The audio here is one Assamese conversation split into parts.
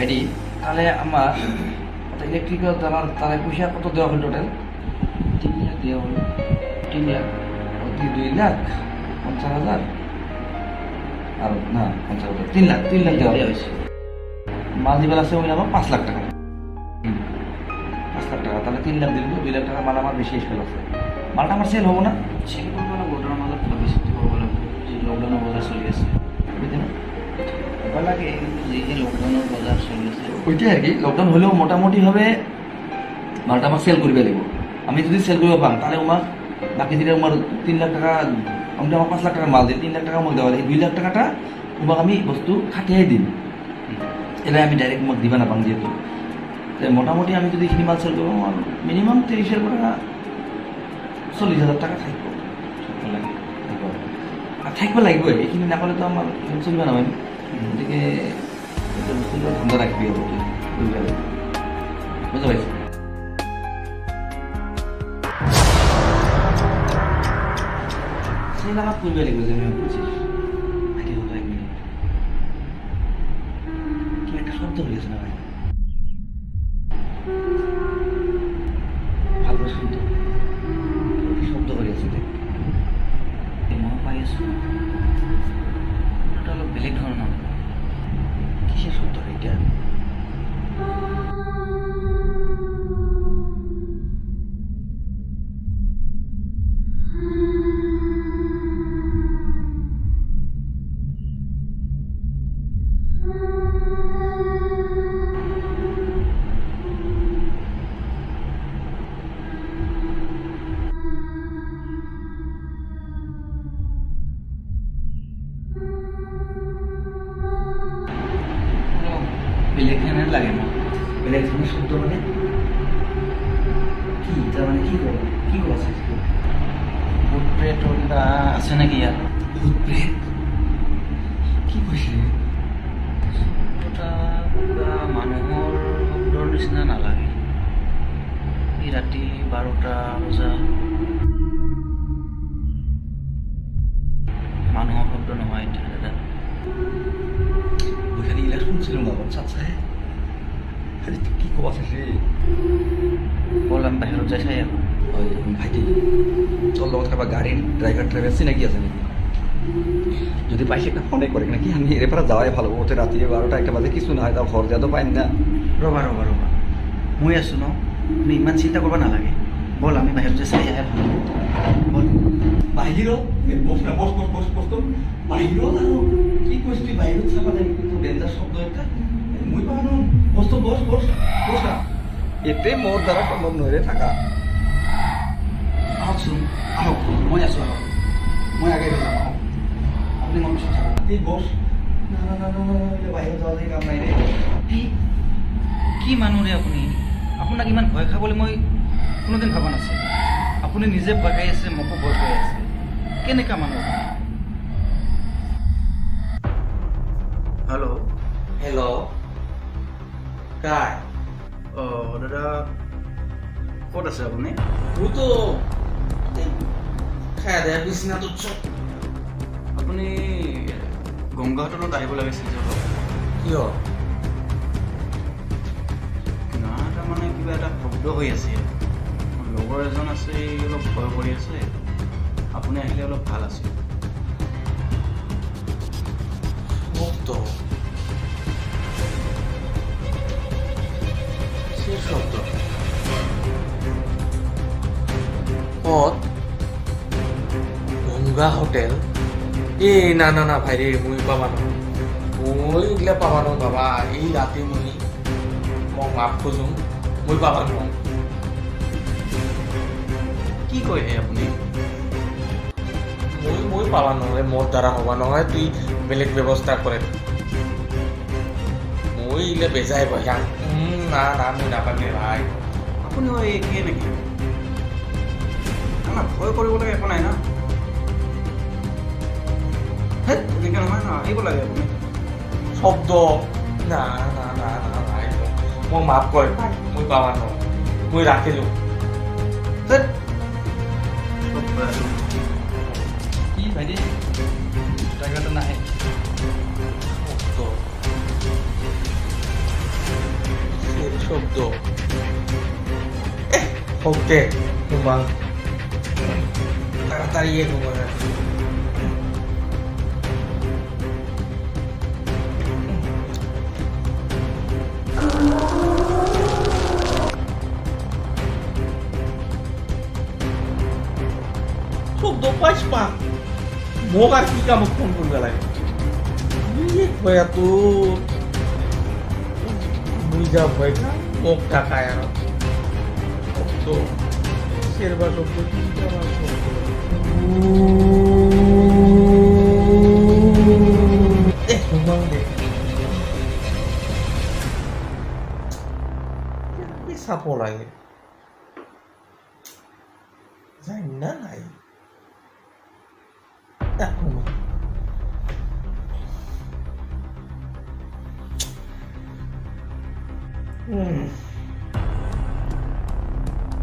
ভাইটি তাহলে আমার ইলেকট্রিক্যাল তাহলে পয়সা কত দেওয়া হল টোটাল? 3 লাখ দেওয়া হলো। 3 লাখ, অতি 2,50,000 আর না 50,000, 3 লাখ দেওয়া হয়েছে। মাল দিবার আছে ওই আমার 5 লাখ টাকা। 5 লাখ টাকা তাহলে 3 লাখ দিল, 2 লাখ টাকা মাল আমার বেশি এসে আছে। মালটা আমার সেল হবো না? সেল করবো না, গোডাউন আমাদের বেশি করবো না, যে লকডাউনের বাজার চলে আছে বুঝলি না? এবার লাগে, কিন্তু এই যে লকডাউনের বাজার চলে আছে ওইটাই আর কি, লকডাউন হলেও মোটামুটি হবে মালটা আমার সেল করবে দেবো। আমি যদি সেল করবে পাম তাহলে আমার বাকি দিলে আমার 3 লাখ টাকা, আমি আমার 5 লাখ টাকার মাল দিই, 3 লাখ টাকা আমাকে দেওয়া, এই 2 লাখ টাকাটা তোমাকে আমি বস্তু খাটিয়ে দিন, এটা আমি ডাইরেক্ট তোমাকে দিবা না পাম যেহেতু। তাই মোটামুটি আমি যদি এখানে মাল সেল করবো আমার মিনিমাম 30,000 টাকা 40,000 টাকা থাকবো লাগে। আর থাকবে লাগবে, এখানে না করলে তো আমার চলবে না ভাই। এদিকে ঠান্ডা রাখবি বুঝতে পারছি। সেই লাগা পূর্বে লাগবে যে আমি বুঝছিস আগে হলো 1 মিনিট কি একটা শব্দ হয়েছে না ভাই, ভালো শব্দ, কি শব্দ হয়েছে দেখ মই পাই আছো, এটা অলপ বেলেগ ধৰণৰ। কিসেৰ শব্দ এটা? বেলেগ ধৰণৰ লাগে মোৰ। বেলেগ ধৰনেৰ শব্দ মানে কি? তাৰ মানে কি কৰবো, কি কৰছে? ভূত প্ৰেত কিবা আছে নেকি ইয়াত? ভূত-প্ৰেত কি কৈছে? শব্দটা কিবা মানুহৰ শব্দৰ নিচিনা নালাগে। এই ৰাতি 12টা বজা, মানুহৰ শব্দ নহয় এতিয়া দাদা। ওইখানে ইলা শুনছিলাম না চাপ সাহেব, আরে তুই কি কবা রে? বল আমি বাহিৰত যাই চাই আহোঁ। ওই ভাইটি তোর লগত কাবা গাড়ির ড্রাইভার চিনাকি আছে নাকি? যদি পাইছে একটা ফোনে করে নাকি, আমি এরপরে যাওয়াই ভালো। ওতে রাতি 12টা 1টা বাজে কিছু না হয়, তাও ঘর যা তো পাই না। ৰ'বা ৰ'বা ৰ'বা, মই আছোঁ ন, তুমি ইমান চিন্তা কৰিব নালাগে। বল আমি বাহিৰত যাই চাই আহে ভাল। বল বাহিরও বস না, বস বস বস বস তো বাহিরও জানো কি কইছ তুই? বাহিরও চাপা দেন কিন্তু ডেঞ্জার শব্দ একটা মুই পানো। বস তো বস বস বস না, এতে মোর দ্বারা সম্ভব নয় রে থাকা। আহকচোন, আহক, মই আছোঁ, আহক, মই আগে যাম, আহক, আপুনি মন পিছত চাব। তুই বস না না না না না, বাহিৰত যাওয়া যায় কাম নাই ৰে। এই কি মানুহ ৰে আপুনি? আপোনাক ইমান ভয় খাবলৈ মই কোনোদিন ভবা নাছিলোঁ। আপুনি নিজে ভয় খাই আছে, মোকো ভয় খাই আছে, কেনেকুৱা মানুহ? হেল্ল'। हेलो काय অঁ দাদা, ক'ত আছে আপুনি? तू तो খাই দে বিছনাটো চব আপুনি গংগা হোটেলত আহিব লাগিছিল যে অলপ। কিয় না এটা মানে কিবা এটা শব্দ হৈ আছে। মোৰ লগৰ এজন আছে, সি অলপ ভয় কৰি আছে। আপুনি আহিলে অলপ ভাল আছিল। মুক্ত সে শব্দ ক'ত গংগা হোটেল এই না না না ভাই রে মুই পাবা ন মই ইগলা পাবা ন বাবা এই রাতে মুই মই মাফ খোজো মই পাবা ন কি কয় হে আপুনি? মই পাবা নহয় মোৰ দ্বাৰা হবা নহয় তুই বেলেগ ব্যৱস্থা কৰে মই ইগলা বেজাই বহা না না মই নাপাগে ভাই আপুনিও একে নেকি? না ভয় কৰিবলৈ একো নাই না। হেই এনেকৈ নহয় ন, আহিব লাগে আপুনি। শব্দ না না না না ভাই মোক মাফ কৰে ভাই মই পাবা ন মই ৰাখিলোঁ হেই চব ভয় আছে। কি ভাইটি ড্রাইভারটা নাহে? শব্দ দে ঘুমা তাড়াতাড়ি ঘুমা চোদ্দ পাইছ পা মোক আর কি কামত ফোন করবে লাগে ভয়া তো মুই যা ভয় খা মোক টাকায় আর তো শেরবা শব্দ তিনটা বার ঘুমাও দে কি সাপো লাগে যাই না নাই ঘুমা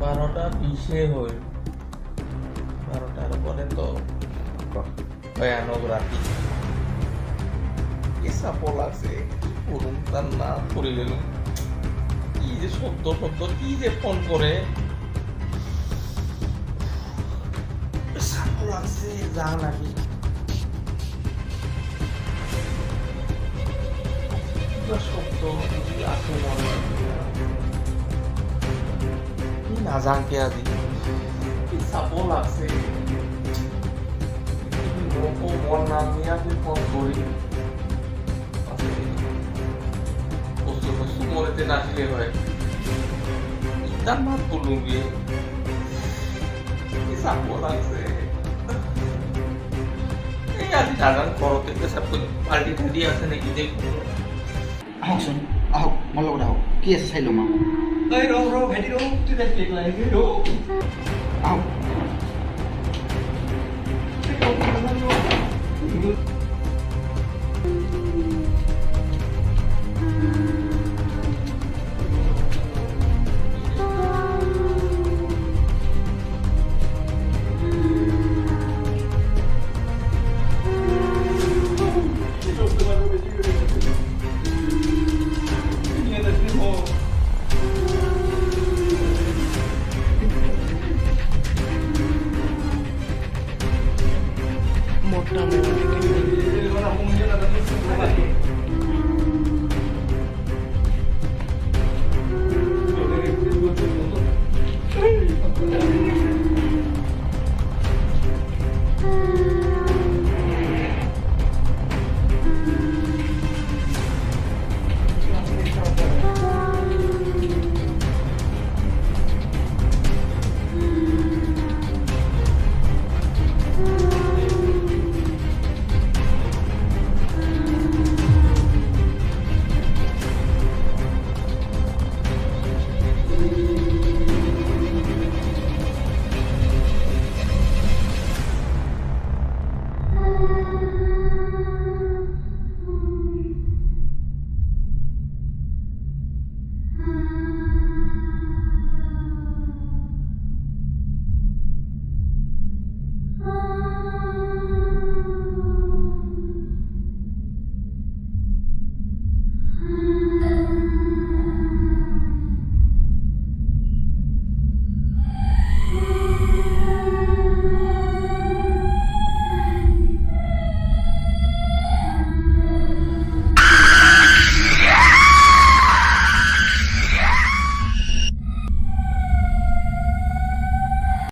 12টা 20 হইল 12টার পরে তো ভয়ানক রাতি কি সাপো লাগছে পুরুম তার না পড়ে গেল কি যে শব্দ কি যে ফোন করে সাপো লাগছে যা নাকি শব্দ আসে মনে না জানকে আজি সাপো লাগছে মন নাম নিয়ে আপনি ফোন করি বস্তু মরেতে নাচিলে হয় ইতার মাত করলুম গিয়ে সাপো লাগছে এই আজি নাজান ঘরতে পেশাব করে পাল্টি ঠাল্টি আছে নাকি দেখুন আহকচোন আহক মোৰ লগত আহক কি আছে চাই ল'ম ভাইটি ৰ তুই দেখি লাগে